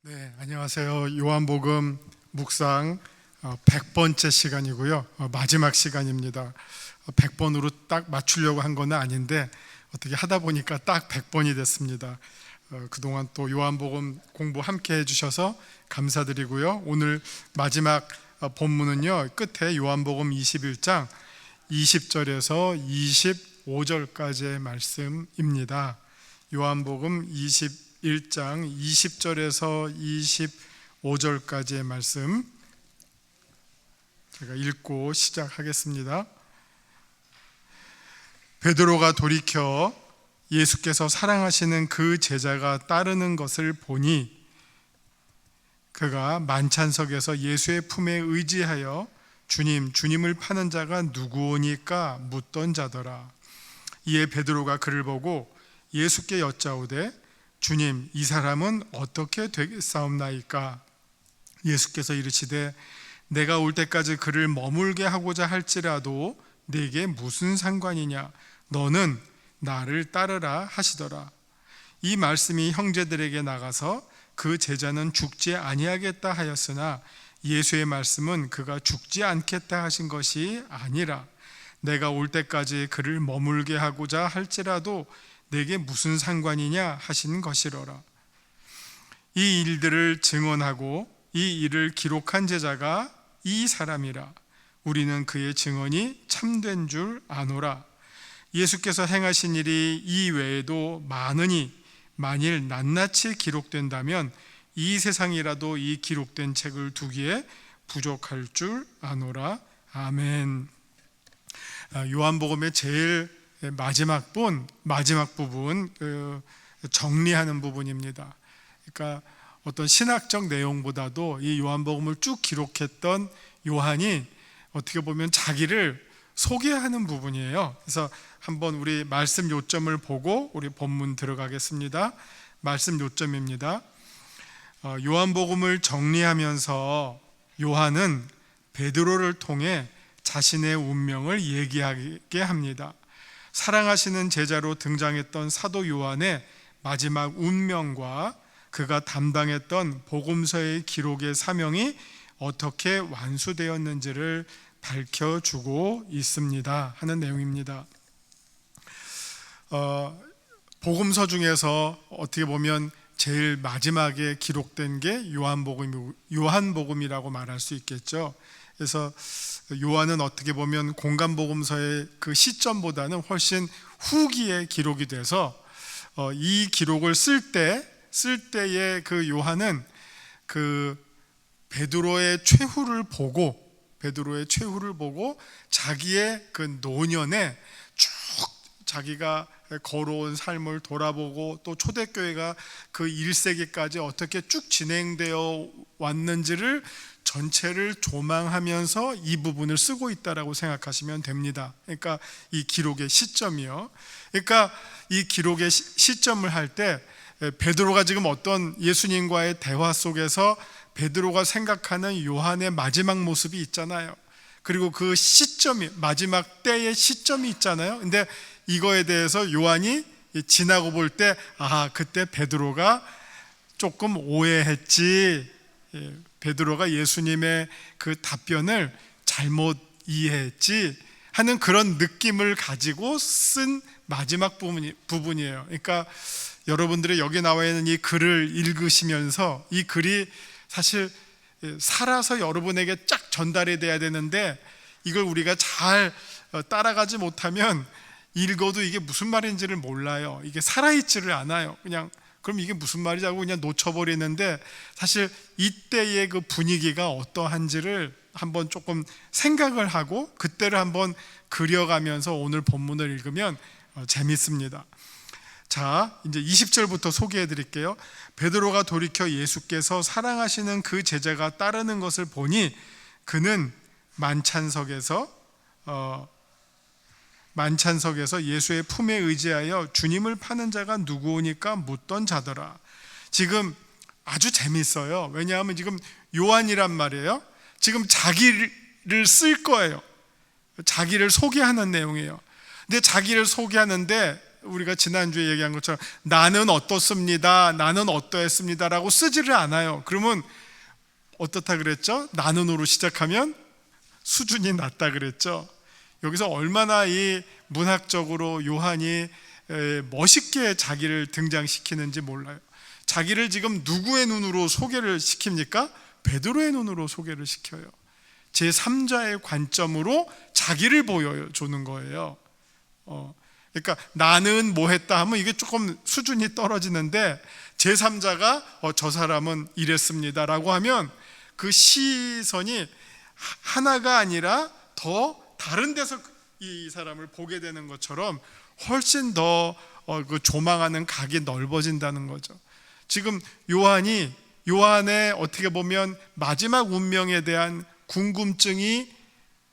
네, 안녕하세요. 요한복음 묵상 100번째 시간이고요. 마지막 시간입니다. 100번으로 딱 맞추려고 한 건 아닌데 어떻게 하다 보니까 딱 100번이 됐습니다. 그동안 또 요한복음 공부 함께 해주셔서 감사드리고요. 오늘 마지막 본문은요, 끝에 요한복음 21장 20절에서 25절까지의 말씀입니다. 요한복음 21장 20절에서 25절까지의 말씀 제가 읽고 시작하겠습니다. 베드로가 돌이켜 예수께서 사랑하시는 그 제자가 따르는 것을 보니 그가 만찬석에서 예수의 품에 의지하여 주님을 파는 자가 누구오니까 묻던 자더라. 이에 베드로가 그를 보고 예수께 여짜오되 주님, 이 사람은 어떻게 되겠사옵나이까? 예수께서 이르시되 내가 올 때까지 그를 머물게 하고자 할지라도 네게 무슨 상관이냐? 너는 나를 따르라 하시더라. 이 말씀이 형제들에게 나가서 그 제자는 죽지 아니하겠다 하였으나 예수의 말씀은 그가 죽지 않겠다 하신 것이 아니라 내가 올 때까지 그를 머물게 하고자 할지라도 내게 무슨 상관이냐 하신 것이로라. 이 일들을 증언하고 이 일을 기록한 제자가 이 사람이라. 우리는 그의 증언이 참된 줄 아노라. 예수께서 행하신 일이 이 외에도 많으니 만일 낱낱이 기록된다면 이 세상이라도 이 기록된 책을 두기에 부족할 줄 아노라. 아멘. 요한복음의 제일 마지막 부분 정리하는 부분입니다. 그러니까 어떤 신학적 내용보다도 이 요한복음을 쭉 기록했던 요한이 어떻게 보면 자기를 소개하는 부분이에요. 그래서 한번 우리 말씀 요점을 보고 우리 본문 들어가겠습니다. 말씀 요점입니다. 요한복음을 정리하면서 요한은 베드로를 통해 자신의 운명을 얘기하게 합니다. 사랑하시는 제자로 등장했던 사도 요한의 마지막 운명과 그가 담당했던 복음서의 기록의 사명이 어떻게 완수되었는지를 밝혀주고 있습니다 하는 내용입니다. 복음서 중에서 어떻게 보면 제일 마지막에 기록된 게 요한복음이라고 말할 수 있겠죠. 그래서 요한은 어떻게 보면 공간복음서의 그 시점보다는 훨씬 후기에 기록이 돼서 이 기록을 쓸 때의 그 요한은 그 베드로의 최후를 보고 자기의 그 노년에 쭉 자기가 걸어온 삶을 돌아보고 또 초대교회가 그 1세기까지 어떻게 쭉 진행되어 왔는지를 전체를 조망하면서 이 부분을 쓰고 있다라고 생각하시면 됩니다. 그러니까 이 기록의 시점이요. 그러니까 이 기록의 시점을 할 때 베드로가 지금 어떤 예수님과의 대화 속에서 베드로가 생각하는 요한의 마지막 모습이 있잖아요. 그리고 그 시점이 마지막 때의 시점이 있잖아요. 근데 이거에 대해서 요한이 지나고 볼 때 그때 베드로가 조금 오해했지. 베드로가 예수님의 그 답변을 잘못 이해했지 하는 그런 느낌을 가지고 쓴 마지막 부분이에요. 그러니까 여러분들이 여기 나와 있는 이 글을 읽으시면서 이 글이 사실 살아서 여러분에게 쫙 전달이 돼야 되는데 이걸 우리가 잘 따라가지 못하면 읽어도 이게 무슨 말인지를 몰라요. 이게 살아있지를 않아요. 그럼 이게 무슨 말이지 하고 그냥 놓쳐버리는데 사실 이때의 그 분위기가 어떠한지를 한번 조금 생각을 하고 그때를 한번 그려가면서 오늘 본문을 읽으면 재밌습니다. 자, 이제 20절부터 소개해 드릴게요. 베드로가 돌이켜 예수께서 사랑하시는 그 제자가 따르는 것을 보니 그는 만찬석에서 예수의 품에 의지하여 주님을 파는 자가 누구오니까 묻던 자더라. 지금 아주 재밌어요. 왜냐하면 지금 요한이란 말이에요. 지금 자기를 쓸 거예요. 자기를 소개하는 내용이에요. 근데 자기를 소개하는데 우리가 지난주에 얘기한 것처럼 나는 어떻습니다, 나는 어떠했습니다 라고 쓰지를 않아요. 그러면 어떻다 그랬죠? 나는으로 시작하면 수준이 낮다 그랬죠. 여기서 얼마나 이 문학적으로 요한이 멋있게 자기를 등장시키는지 몰라요. 자기를 지금 누구의 눈으로 소개를 시킵니까? 베드로의 눈으로 소개를 시켜요. 제3자의 관점으로 자기를 보여주는 거예요. 그러니까 나는 뭐 했다 하면 이게 조금 수준이 떨어지는데, 제3자가 저 사람은 이랬습니다 라고 하면 그 시선이 하나가 아니라 더 다른 데서 이 사람을 보게 되는 것처럼 훨씬 더 그 조망하는 각이 넓어진다는 거죠. 지금 요한의 어떻게 보면 마지막 운명에 대한 궁금증이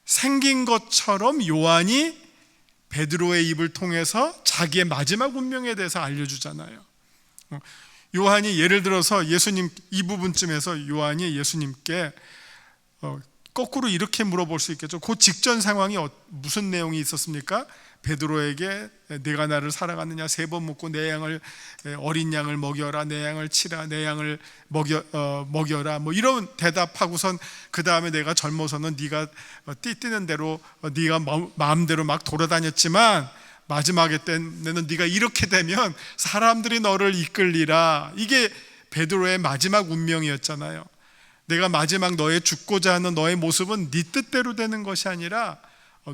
생긴 것처럼 요한이 베드로의 입을 통해서 자기의 마지막 운명에 대해서 알려주잖아요. 요한이 예를 들어서 예수님, 이 부분쯤에서 요한이 예수님께 거꾸로 이렇게 물어볼 수 있겠죠. 그 직전 상황이 무슨 내용이 있었습니까? 베드로에게 네가 나를 사랑하느냐 3번 묻고 내 양을, 어린 양을 먹여라, 내 양을 치라, 내 양을 먹여라, 뭐 이런 대답하고선 그 다음에 내가 젊어서는 네가 띠뛰는 대로 네가 마음대로 막 돌아다녔지만 마지막에 때는 네가 이렇게 되면 사람들이 너를 이끌리라. 이게 베드로의 마지막 운명이었잖아요. 내가 마지막 너의 죽고자 하는 너의 모습은 네 뜻대로 되는 것이 아니라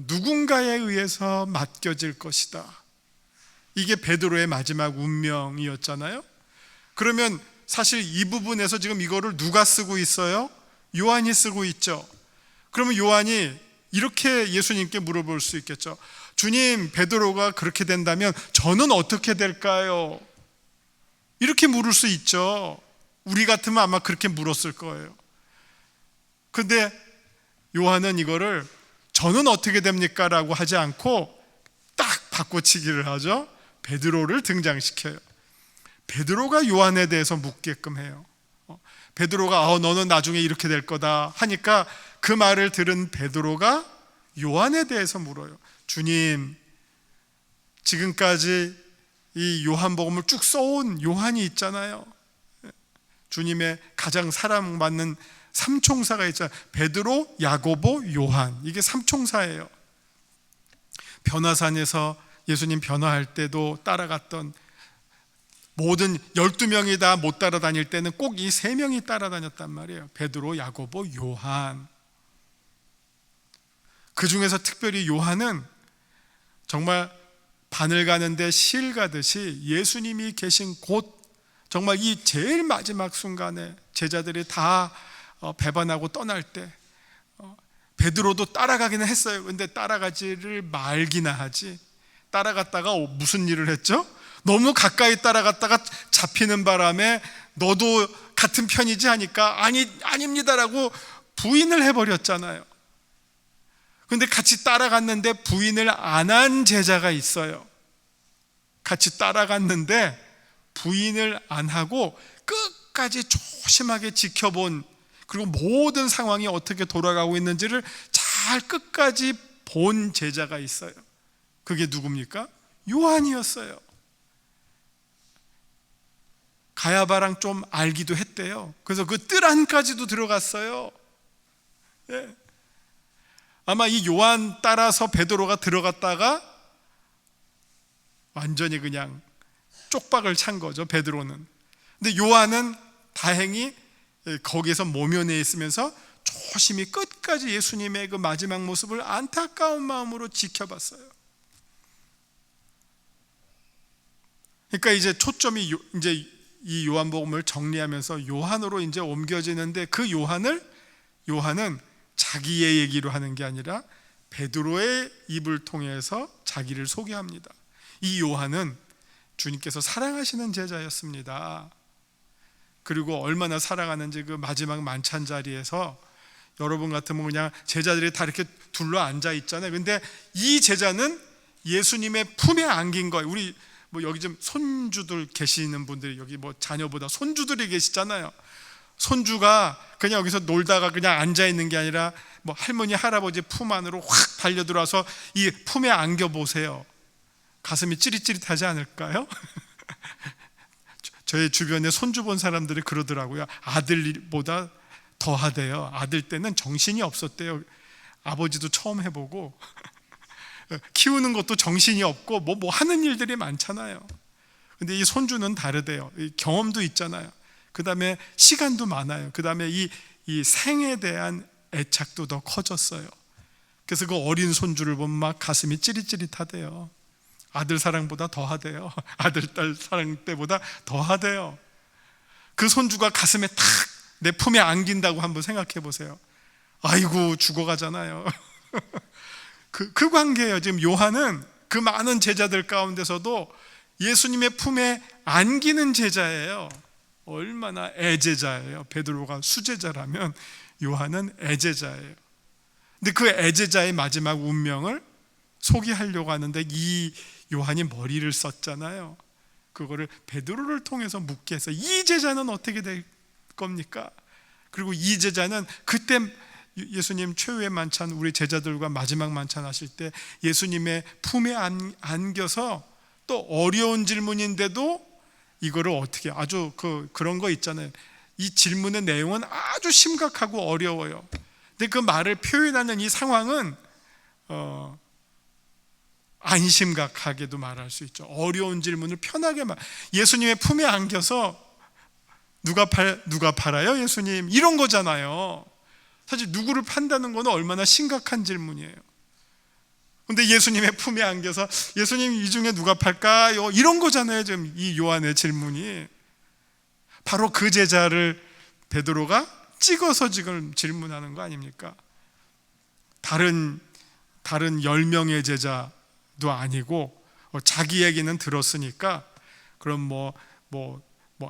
누군가에 의해서 맡겨질 것이다. 이게 베드로의 마지막 운명이었잖아요. 그러면 사실 이 부분에서 지금 이거를 누가 쓰고 있어요? 요한이 쓰고 있죠. 그러면 요한이 이렇게 예수님께 물어볼 수 있겠죠. 주님, 베드로가 그렇게 된다면 저는 어떻게 될까요? 이렇게 물을 수 있죠. 우리 같으면 아마 그렇게 물었을 거예요. 근데 요한은 이거를 저는 어떻게 됩니까? 라고 하지 않고 딱 바꿔치기를 하죠. 베드로를 등장시켜요. 베드로가 요한에 대해서 묻게끔 해요. 베드로가 너는 나중에 이렇게 될 거다 하니까 그 말을 들은 베드로가 요한에 대해서 물어요. 주님, 지금까지 이 요한복음을 쭉 써온 요한이 있잖아요. 주님의 가장 사랑받는 삼총사가 있잖아요. 베드로, 야고보, 요한. 이게 삼총사예요. 변화산에서 예수님 변화할 때도 따라갔던, 모든 12명이 다 못 따라다닐 때는 꼭 이 3명이 따라다녔단 말이에요. 베드로, 야고보, 요한. 그 중에서 특별히 요한은 정말 바늘 가는데 실 가듯이 예수님이 계신 곳, 정말 이 제일 마지막 순간에 제자들이 다 배반하고 떠날 때 베드로도 따라가기는 했어요. 근데 따라가지를 말기나 하지, 따라갔다가 무슨 일을 했죠? 너무 가까이 따라갔다가 잡히는 바람에 너도 같은 편이지 하니까 아닙니다라고 부인을 해버렸잖아요. 근데 같이 따라갔는데 부인을 안 한 제자가 있어요. 같이 따라갔는데 부인을 안 하고 끝까지 조심하게 지켜본, 그리고 모든 상황이 어떻게 돌아가고 있는지를 잘 끝까지 본 제자가 있어요. 그게 누굽니까? 요한이었어요. 가야바랑 좀 알기도 했대요. 그래서 그 뜰 안까지도 들어갔어요. 예. 아마 이 요한 따라서 베드로가 들어갔다가 완전히 그냥 쪽박을 찬 거죠, 베드로는. 근데 요한은 다행히 거기에서 모면에 있으면서 조심히 끝까지 예수님의 그 마지막 모습을 안타까운 마음으로 지켜봤어요. 그러니까 이제 초점이 이제 이 요한복음을 정리하면서 요한으로 이제 옮겨지는데, 그 요한은 자기의 얘기로 하는 게 아니라 베드로의 입을 통해서 자기를 소개합니다. 이 요한은 주님께서 사랑하시는 제자였습니다. 그리고 얼마나 사랑하는지 그 마지막 만찬 자리에서 여러분 같으면 그냥 제자들이 다 이렇게 둘러 앉아 있잖아요. 근데 이 제자는 예수님의 품에 안긴 거예요. 우리 뭐 여기 좀 손주들 계시는 분들이, 여기 뭐 자녀보다 손주들이 계시잖아요. 손주가 그냥 여기서 놀다가 그냥 앉아 있는 게 아니라 뭐 할머니 할아버지 품 안으로 확 달려 들어와서 이 품에 안겨 보세요. 가슴이 찌릿찌릿하지 않을까요? 저의 주변에 손주 본 사람들이 그러더라고요. 아들보다 더 하대요. 아들 때는 정신이 없었대요. 아버지도 처음 해보고 키우는 것도 정신이 없고 뭐 하는 일들이 많잖아요. 근데 이 손주는 다르대요. 경험도 있잖아요. 그 다음에 시간도 많아요. 그 다음에 이 생에 대한 애착도 더 커졌어요. 그래서 그 어린 손주를 보면 막 가슴이 찌릿찌릿하대요. 아들 사랑보다 더 하대요. 아들, 딸 사랑 때보다 더 하대요. 그 손주가 가슴에 탁 내 품에 안긴다고 한번 생각해 보세요. 아이고, 죽어가잖아요. 그 관계예요. 지금 요한은 그 많은 제자들 가운데서도 예수님의 품에 안기는 제자예요. 얼마나 애제자예요. 베드로가 수제자라면 요한은 애제자예요. 근데 그 애제자의 마지막 운명을 소개하려고 하는데 이 요한이 머리를 썼잖아요. 그거를 베드로를 통해서 묻게 해서 이 제자는 어떻게 될 겁니까? 그리고 이 제자는 그때 예수님 최후의 만찬, 우리 제자들과 마지막 만찬 하실 때 예수님의 품에 안겨서 또 어려운 질문인데도 이거를 어떻게, 아주 그런 거 있잖아요. 이 질문의 내용은 아주 심각하고 어려워요. 근데 그 말을 표현하는 이 상황은 안 심각하게도 말할 수 있죠. 어려운 질문을 편하게 예수님의 품에 안겨서 누가 팔아요? 예수님, 이런 거잖아요. 사실 누구를 판다는 거는 얼마나 심각한 질문이에요. 근데 예수님의 품에 안겨서 예수님, 이 중에 누가 팔까요? 이런 거잖아요. 지금 이 요한의 질문이. 바로 그 제자를 베드로가 찍어서 지금 질문하는 거 아닙니까? 다른 10명의 제자도 아니고 자기 얘기는 들었으니까 그럼 뭐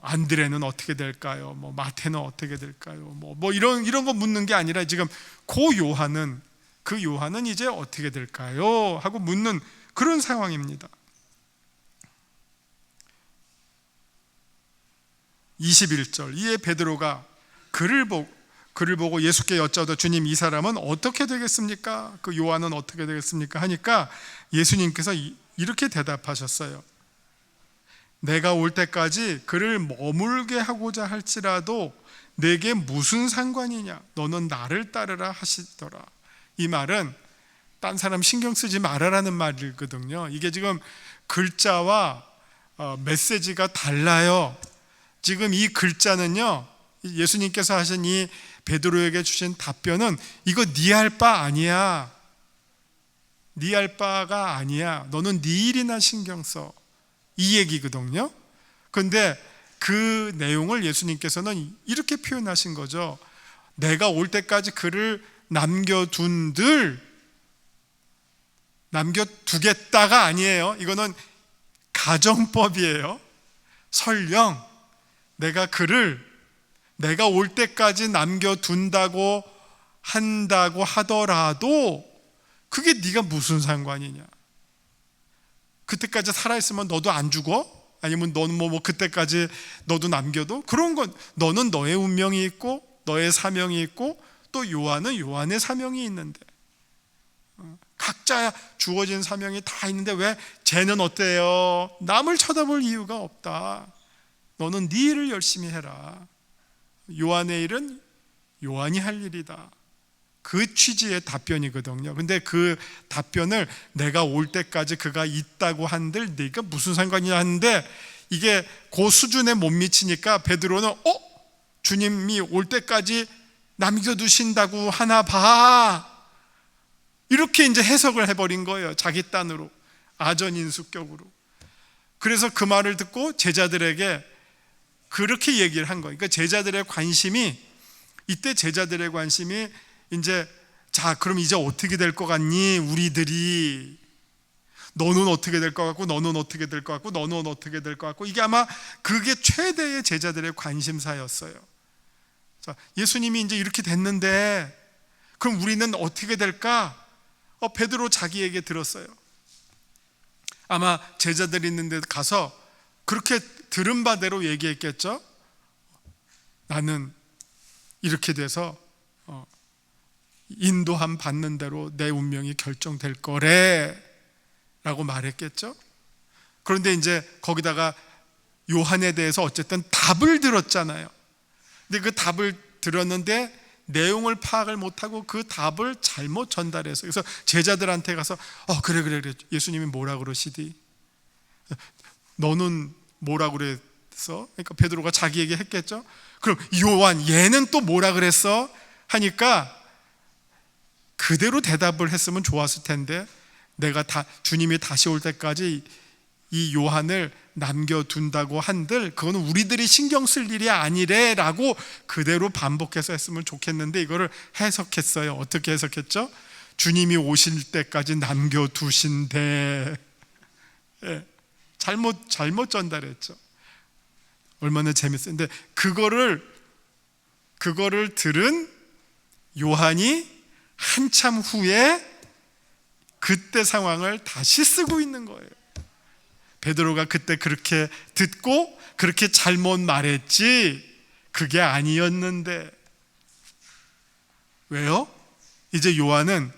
안드레는 어떻게 될까요? 마태는 어떻게 될까요? 이런 거 묻는 게 아니라 지금 그 요한은 이제 어떻게 될까요? 하고 묻는 그런 상황입니다. 21절, 이에 베드로가 그를 보고 예수께 여짜오되 주님, 이 사람은 어떻게 되겠습니까? 그 요한은 어떻게 되겠습니까? 하니까 예수님께서 이렇게 대답하셨어요. 내가 올 때까지 그를 머물게 하고자 할지라도 내게 무슨 상관이냐? 너는 나를 따르라 하시더라. 이 말은 딴 사람 신경 쓰지 말아라는 말이거든요. 이게 지금 글자와 메시지가 달라요. 지금 이 글자는요, 예수님께서 하신 이 베드로에게 주신 답변은 이거 네 할 바 아니야. 네 할 바가 아니야. 너는 네 일이나 신경 써. 이 얘기거든요. 그런데 그 내용을 예수님께서는 이렇게 표현하신 거죠. 내가 올 때까지 그를 남겨두겠다가 아니에요. 이거는 가정법이에요. 설령 내가 올 때까지 남겨둔다고 한다고 하더라도 그게 네가 무슨 상관이냐? 그때까지 살아있으면 너도 안 죽어? 아니면 너는 그때까지 너도 남겨도? 그런 건 너는 너의 운명이 있고 너의 사명이 있고 또 요한은 요한의 사명이 있는데 각자 주어진 사명이 다 있는데 왜 쟤는 어때요? 남을 쳐다볼 이유가 없다. 너는 네 일을 열심히 해라. 요한의 일은 요한이 할 일이다. 그 취지의 답변이거든요. 근데 그 답변을 내가 올 때까지 그가 있다고 한들 네가 무슨 상관이냐 하는데 이게 그 수준에 못 미치니까 베드로는 주님이 올 때까지 남겨두신다고 하나 봐. 이렇게 이제 해석을 해버린 거예요. 자기 딴으로, 아전인수격으로. 그래서 그 말을 듣고 제자들에게 그렇게 얘기를 한 거예요. 그러니까 제자들의 관심이 이제 자, 그럼 이제 어떻게 될 것 같니? 우리들이 너는 어떻게 될 것 같고 너는 어떻게 될 것 같고 너는 어떻게 될 것 같고 이게 아마 그게 최대의 제자들의 관심사였어요. 자, 예수님이 이제 이렇게 됐는데 그럼 우리는 어떻게 될까? 베드로 자기에게 들었어요. 아마 제자들 있는 데 가서 그렇게 들은 바대로 얘기했겠죠. 나는 이렇게 돼서 인도함 받는 대로 내 운명이 결정될 거래 라고 말했겠죠. 그런데 이제 거기다가 요한에 대해서 어쨌든 답을 들었잖아요. 근데 그 답을 들었는데 내용을 파악을 못하고 그 답을 잘못 전달해서, 그래서 제자들한테 가서 그래 예수님이 뭐라 그러시디? 너는 뭐라 그랬어? 그러니까 베드로가 자기에게 했겠죠. 그럼 요한 얘는 또 뭐라 그랬어? 하니까 그대로 대답을 했으면 좋았을 텐데, 내가 주님이 다시 올 때까지 이 요한을 남겨둔다고 한들 그거는 우리들이 신경 쓸 일이 아니래 라고 그대로 반복해서 했으면 좋겠는데, 이거를 해석했어요. 어떻게 해석했죠? 주님이 오실 때까지 남겨두신대. 잘못 전달했죠. 얼마나 재밌어요. 근데 그거를 들은 요한이 한참 후에 그때 상황을 다시 쓰고 있는 거예요. 베드로가 그때 그렇게 듣고 그렇게 잘못 말했지 그게 아니었는데. 왜요? 이제 요한은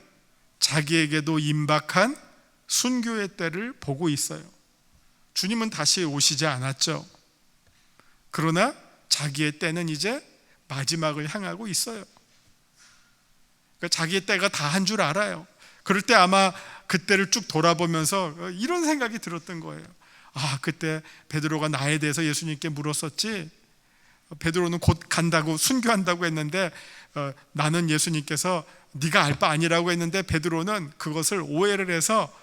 자기에게도 임박한 순교의 때를 보고 있어요. 주님은 다시 오시지 않았죠. 그러나 자기의 때는 이제 마지막을 향하고 있어요. 그러니까 자기의 때가 다 한 줄 알아요. 그럴 때 아마 그때를 쭉 돌아보면서 이런 생각이 들었던 거예요. 그때 베드로가 나에 대해서 예수님께 물었었지. 베드로는 곧 간다고, 순교한다고 했는데 나는 예수님께서 네가 알 바 아니라고 했는데 베드로는 그것을 오해를 해서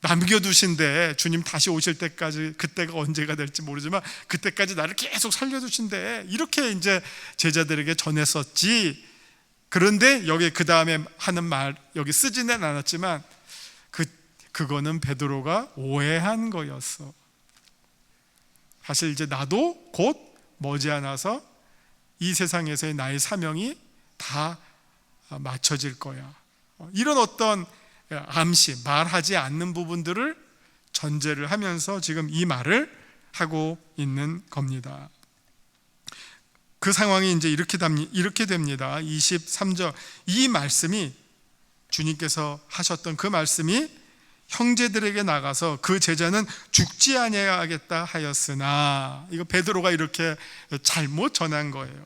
남겨두신대. 주님 다시 오실 때까지, 그때가 언제가 될지 모르지만 그때까지 나를 계속 살려두신대. 이렇게 이제 제자들에게 전했었지. 그런데 여기 그 다음에 하는 말, 여기 쓰지는 않았지만 그거는 베드로가 오해한 거였어. 사실 이제 나도 곧 머지않아서 이 세상에서의 나의 사명이 다 맞춰질 거야. 이런 어떤 암시, 말하지 않는 부분들을 전제를 하면서 지금 이 말을 하고 있는 겁니다. 그 상황이 이제 이렇게 됩니다. 23절. 이 말씀이, 주님께서 하셨던 그 말씀이 형제들에게 나가서 그 제자는 죽지 아니하겠다 하였으나, 이거 베드로가 이렇게 잘못 전한 거예요.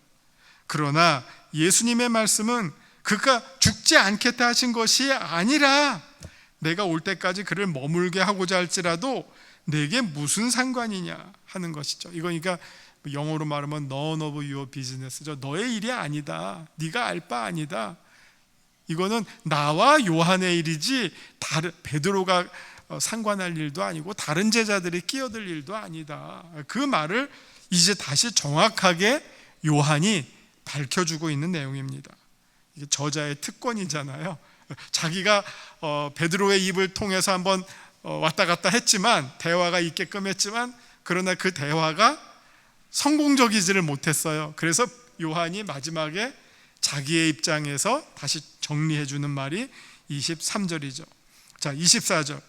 그러나 예수님의 말씀은 그가 죽지 않겠다 하신 것이 아니라 내가 올 때까지 그를 머물게 하고자 할지라도 내게 무슨 상관이냐 하는 것이죠. 이거니까 영어로 말하면 none of your business죠. 너의 일이 아니다. 네가 알 바 아니다. 이거는 나와 요한의 일이지 베드로가 상관할 일도 아니고 다른 제자들이 끼어들 일도 아니다. 그 말을 이제 다시 정확하게 요한이 밝혀주고 있는 내용입니다. 이게 저자의 특권이잖아요. 자기가 베드로의 입을 통해서 한번 왔다 갔다 했지만, 대화가 있게끔 했지만, 그러나 그 대화가 성공적이지를 못했어요. 그래서 요한이 마지막에 자기의 입장에서 다시 정리해 주는 말이 23절이죠. 자, 24절.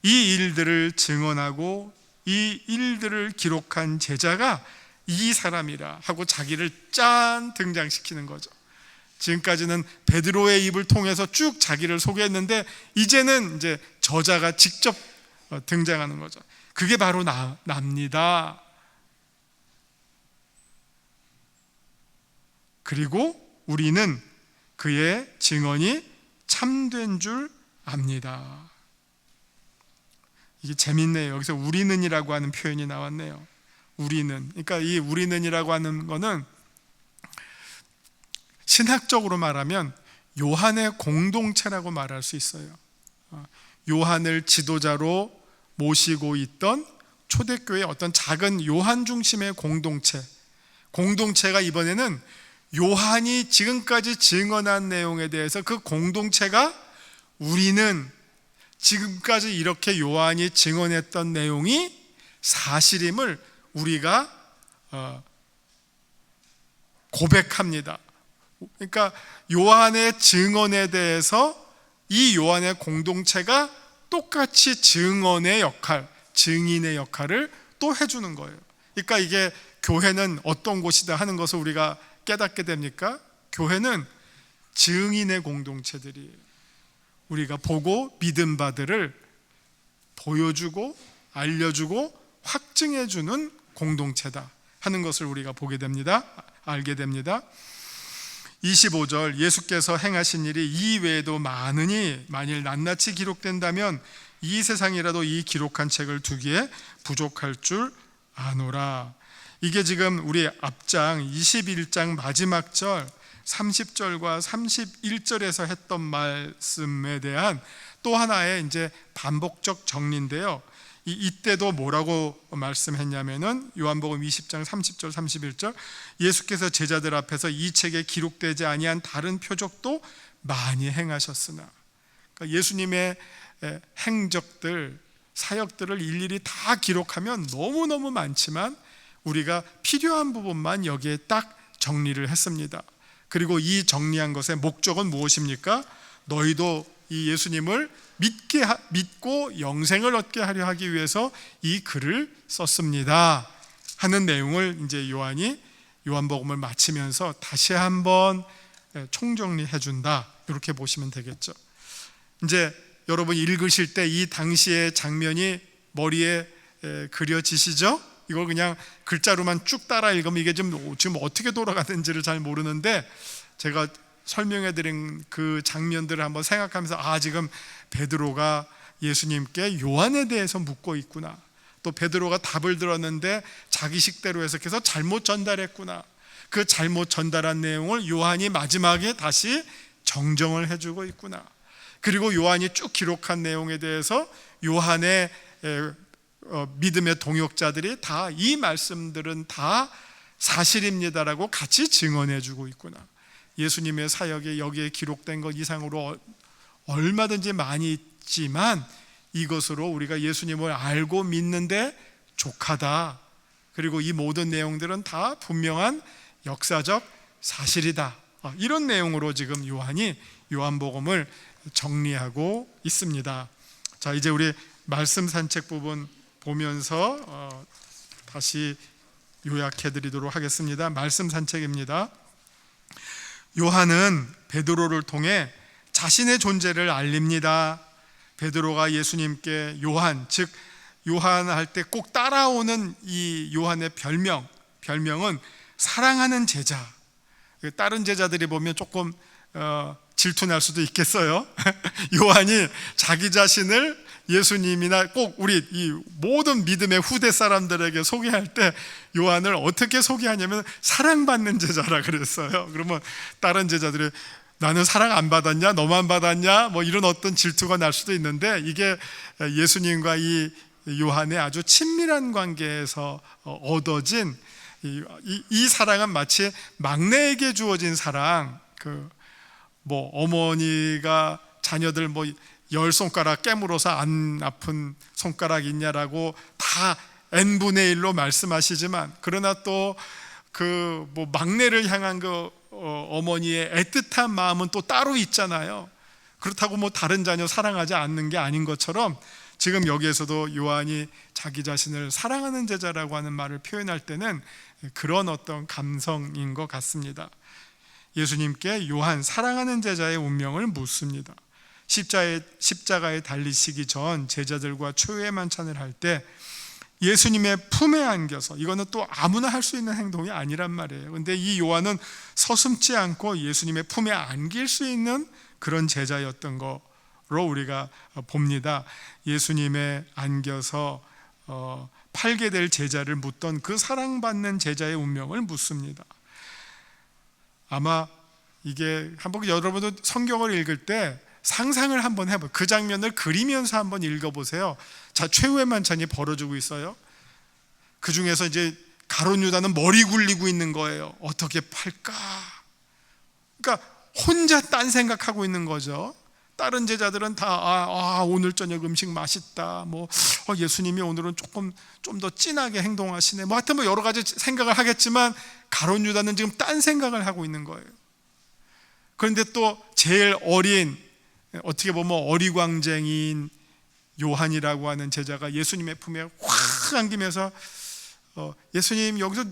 이 일들을 증언하고 이 일들을 기록한 제자가 이 사람이라 하고 자기를 짠 등장시키는 거죠. 지금까지는 베드로의 입을 통해서 쭉 자기를 소개했는데 이제는 이제 저자가 직접 등장하는 거죠. 그게 바로 납니다. 그리고 우리는 그의 증언이 참된 줄 압니다. 이게 재밌네요. 여기서 우리는이라고 하는 표현이 나왔네요. 우리는. 그러니까 이 우리는이라고 하는 거는 신학적으로 말하면 요한의 공동체라고 말할 수 있어요. 요한을 지도자로 모시고 있던 초대교회의 어떤 작은 요한 중심의 공동체가 이번에는 요한이 지금까지 증언한 내용에 대해서 그 공동체가 우리는 지금까지 이렇게 요한이 증언했던 내용이 사실임을 우리가 고백합니다. 그러니까 요한의 증언에 대해서 이 요한의 공동체가 똑같이 증언의 역할, 증인의 역할을 또 해주는 거예요. 그러니까 이게 교회는 어떤 곳이다 하는 것을 우리가 깨닫게 됩니까? 교회는 증인의 공동체들이에요. 우리가 보고 믿은 바들을 보여주고 알려주고 확증해주는 공동체다 하는 것을 우리가 보게 됩니다. 알게 됩니다. 25절, 예수께서 행하신 일이 이 외에도 많으니 만일 낱낱이 기록된다면 이 세상이라도 이 기록한 책을 두기에 부족할 줄 아노라. 이게 지금 우리 앞장 21장 마지막 절 30절과 31절에서 했던 말씀에 대한 또 하나의 이제 반복적 정리인데요. 이때도 뭐라고 말씀했냐면은 요한복음 20장 30절 31절, 예수께서 제자들 앞에서 이 책에 기록되지 아니한 다른 표적도 많이 행하셨으나, 그러니까 예수님의 행적들, 사역들을 일일이 다 기록하면 너무너무 많지만 우리가 필요한 부분만 여기에 딱 정리를 했습니다. 그리고 이 정리한 것의 목적은 무엇입니까? 너희도 이 예수님을 믿고 영생을 얻게 하려 하기 위해서 이 글을 썼습니다 하는 내용을 이제 요한이 요한복음을 마치면서 다시 한번 총정리해 준다, 이렇게 보시면 되겠죠. 이제 여러분 읽으실 때 이 당시의 장면이 머리에 그려지시죠? 이걸 그냥 글자로만 쭉 따라 읽으면 이게 지금 어떻게 돌아가는지를 잘 모르는데, 제가 설명해 드린 그 장면들을 한번 생각하면서 지금 베드로가 예수님께 요한에 대해서 묻고 있구나, 또 베드로가 답을 들었는데 자기 식대로 해석해서 잘못 전달했구나, 그 잘못 전달한 내용을 요한이 마지막에 다시 정정을 해주고 있구나, 그리고 요한이 쭉 기록한 내용에 대해서 요한의 믿음의 동역자들이 다 이 말씀들은 다 사실입니다라고 같이 증언해 주고 있구나. 예수님의 사역에 여기에 기록된 것 이상으로 얼마든지 많이 있지만 이것으로 우리가 예수님을 알고 믿는데 족하다. 그리고 이 모든 내용들은 다 분명한 역사적 사실이다. 이런 내용으로 지금 요한이 요한복음을 정리하고 있습니다. 자, 이제 우리 말씀 산책 부분 보면서 다시 요약해 드리도록 하겠습니다. 말씀 산책입니다. 요한은 베드로를 통해 자신의 존재를 알립니다. 베드로가 예수님께 요한, 즉 요한 할 때 꼭 따라오는 이 요한의 별명은 사랑하는 제자. 다른 제자들이 보면 조금 질투날 수도 있겠어요. 요한이 자기 자신을 예수님이나 꼭 우리 이 모든 믿음의 후대 사람들에게 소개할 때 요한을 어떻게 소개하냐면 사랑받는 제자라 그랬어요. 그러면 다른 제자들이 나는 사랑 안 받았냐? 너만 받았냐? 뭐 이런 어떤 질투가 날 수도 있는데, 이게 예수님과 이 요한의 아주 친밀한 관계에서 얻어진 이 사랑은 마치 막내에게 주어진 사랑. 뭐 어머니가 자녀들 뭐 10손가락 깨물어서 안 아픈 손가락 있냐라고 다 n분의 1로 말씀하시지만, 그러나 또 그 뭐 막내를 향한 그 어머니의 애틋한 마음은 또 따로 있잖아요. 그렇다고 뭐 다른 자녀 사랑하지 않는 게 아닌 것처럼 지금 여기에서도 요한이 자기 자신을 사랑하는 제자라고 하는 말을 표현할 때는 그런 어떤 감성인 것 같습니다. 예수님께 요한 사랑하는 제자의 운명을 묻습니다. 십자가에 달리시기 전 제자들과 초유의 만찬을 할 때 예수님의 품에 안겨서, 이거는 또 아무나 할 수 있는 행동이 아니란 말이에요. 근데 이 요한은 서슴지 않고 예수님의 품에 안길 수 있는 그런 제자였던 거로 우리가 봅니다. 예수님의 안겨서 팔게 될 제자를 묻던 그 사랑받는 제자의 운명을 묻습니다. 아마 이게 한번 여러분도 성경을 읽을 때 상상을 한번 해보세요. 그 장면을 그리면서 한번 읽어보세요. 자, 최후의 만찬이 벌어지고 있어요. 그 중에서 이제 가룟 유다는 머리 굴리고 있는 거예요. 어떻게 팔까? 그러니까 혼자 딴 생각하고 있는 거죠. 다른 제자들은 다 오늘 저녁 음식 맛있다. 뭐 예수님이 오늘은 좀 더 진하게 행동하시네. 뭐 하여튼 뭐 여러 가지 생각을 하겠지만 가룟 유다는 지금 딴 생각을 하고 있는 거예요. 그런데 또 제일 어린, 어떻게 보면 어리광쟁이인 요한이라고 하는 제자가 예수님의 품에 확 안기면서 예수님, 여기서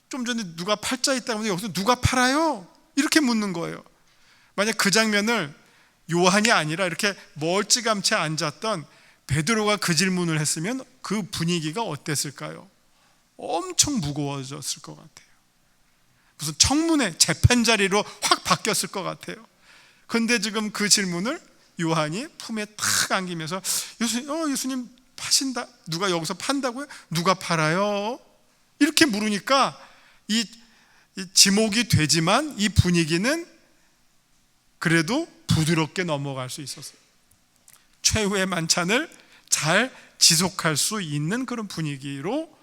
좀 전에 누가 팔자 있다고 하는데 여기서 누가 팔아요? 이렇게 묻는 거예요. 만약 그 장면을 요한이 아니라 이렇게 멀찌감치 앉았던 베드로가 그 질문을 했으면 그 분위기가 어땠을까요? 엄청 무거워졌을 것 같아요. 무슨 청문회 재판 자리로 확 바뀌었을 것 같아요. 그런데 지금 그 질문을 요한이 품에 탁 안기면서 예수님 파신다. 누가 여기서 판다고요? 누가 팔아요? 이렇게 물으니까 이 지목이 되지만 이 분위기는 그래도 부드럽게 넘어갈 수 있었어요. 최후의 만찬을 잘 지속할 수 있는 그런 분위기로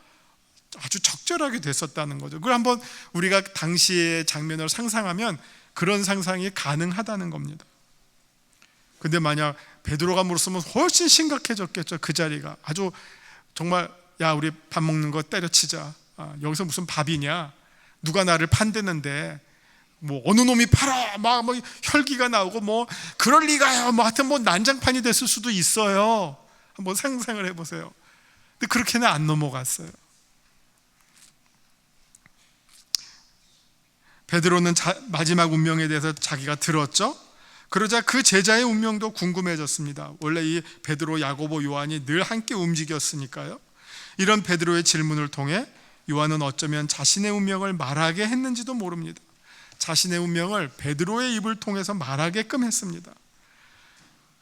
아주 적절하게 됐었다는 거죠. 그걸 한번 우리가 당시의 장면을 상상하면 그런 상상이 가능하다는 겁니다. 근데 만약 베드로가 물었으면 훨씬 심각해졌겠죠. 그 자리가 아주 정말 야 우리 밥 먹는 거 때려치자. 여기서 무슨 밥이냐? 누가 나를 판대는데 뭐 어느 놈이 팔아 막 뭐 혈기가 나오고 뭐 그럴 리가요. 뭐 하여튼 뭐 난장판이 됐을 수도 있어요. 한번 상상을 해보세요. 근데 그렇게는 안 넘어갔어요. 베드로는 마지막 운명에 대해서 자기가 들었죠. 그러자 그 제자의 운명도 궁금해졌습니다. 원래 이 베드로, 야고보, 요한이 늘 함께 움직였으니까요. 이런 베드로의 질문을 통해 요한은 어쩌면 자신의 운명을 말하게 했는지도 모릅니다. 자신의 운명을 베드로의 입을 통해서 말하게끔 했습니다.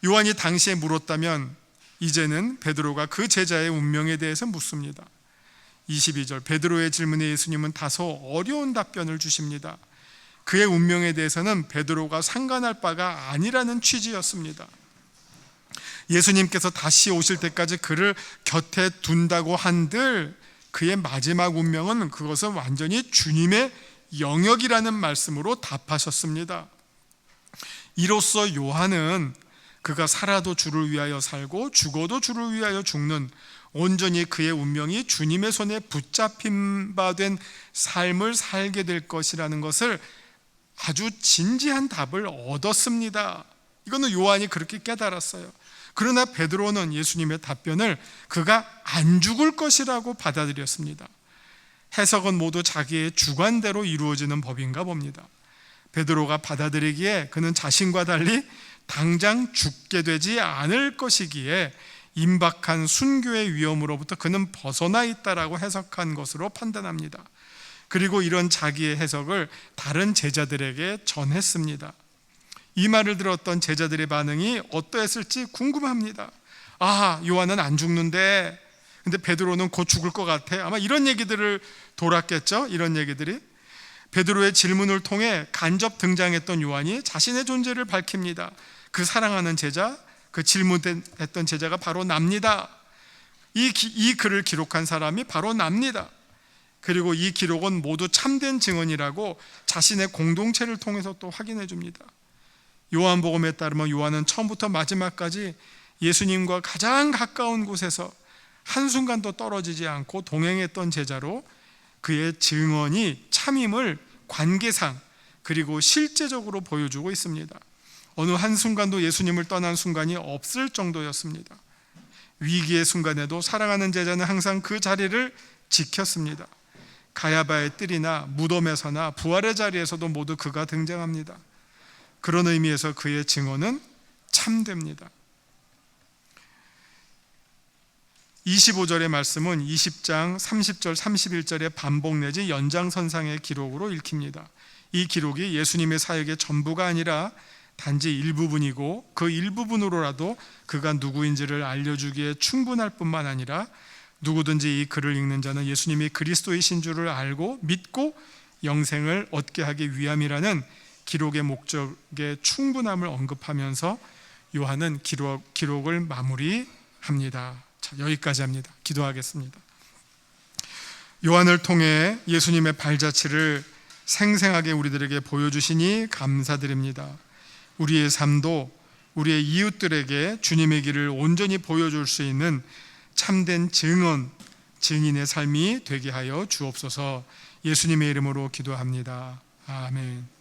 요한이 당시에 물었다면 이제는 베드로가 그 제자의 운명에 대해서 묻습니다. 22절 베드로의 질문에 예수님은 다소 어려운 답변을 주십니다. 그의 운명에 대해서는 베드로가 상관할 바가 아니라는 취지였습니다. 예수님께서 다시 오실 때까지 그를 곁에 둔다고 한들 그의 마지막 운명은 그것은 완전히 주님의 영역이라는 말씀으로 답하셨습니다. 이로써 요한은 그가 살아도 주를 위하여 살고 죽어도 주를 위하여 죽는 온전히 그의 운명이 주님의 손에 붙잡힌 바 된 삶을 살게 될 것이라는 것을 아주 진지한 답을 얻었습니다. 이거는 요한이 그렇게 깨달았어요. 그러나 베드로는 예수님의 답변을 그가 안 죽을 것이라고 받아들였습니다. 해석은 모두 자기의 주관대로 이루어지는 법인가 봅니다. 베드로가 받아들이기에 그는 자신과 달리 당장 죽게 되지 않을 것이기에 임박한 순교의 위험으로부터 그는 벗어나 있다라고 해석한 것으로 판단합니다. 그리고 이런 자기의 해석을 다른 제자들에게 전했습니다. 이 말을 들었던 제자들의 반응이 어떠했을지 궁금합니다. 요한은 안 죽는데 근데 베드로는 곧 죽을 것 같아. 아마 이런 얘기들을 돌았겠죠. 이런 얘기들이 베드로의 질문을 통해 간접 등장했던 요한이 자신의 존재를 밝힙니다. 그 사랑하는 제자, 그 질문했던 제자가 바로 납니다. 이 글을 기록한 사람이 바로 납니다. 그리고 이 기록은 모두 참된 증언이라고 자신의 공동체를 통해서 또 확인해 줍니다. 요한복음에 따르면 요한은 처음부터 마지막까지 예수님과 가장 가까운 곳에서 한순간도 떨어지지 않고 동행했던 제자로 그의 증언이 참임을 관계상 그리고 실제적으로 보여주고 있습니다. 어느 한순간도 예수님을 떠난 순간이 없을 정도였습니다. 위기의 순간에도 사랑하는 제자는 항상 그 자리를 지켰습니다. 가야바의 뜰이나 무덤에서나 부활의 자리에서도 모두 그가 등장합니다. 그런 의미에서 그의 증언은 참됩니다. 25절의 말씀은 20장 30절 31절의 반복 내지 연장선상의 기록으로 읽힙니다. 이 기록이 예수님의 사역의 전부가 아니라 단지 일부분이고 그 일부분으로라도 그가 누구인지를 알려주기에 충분할 뿐만 아니라 누구든지 이 글을 읽는 자는 예수님이 그리스도이신 줄을 알고 믿고 영생을 얻게 하기 위함이라는 기록의 목적의 충분함을 언급하면서 요한은 기록을 마무리합니다. 자, 여기까지 합니다. 기도하겠습니다. 요한을 통해 예수님의 발자취를 생생하게 우리들에게 보여주시니 감사드립니다. 우리의 삶도 우리의 이웃들에게 주님의 길을 온전히 보여줄 수 있는 참된 증인의 삶이 되게 하여 주옵소서. 예수님의 이름으로 기도합니다. 아멘.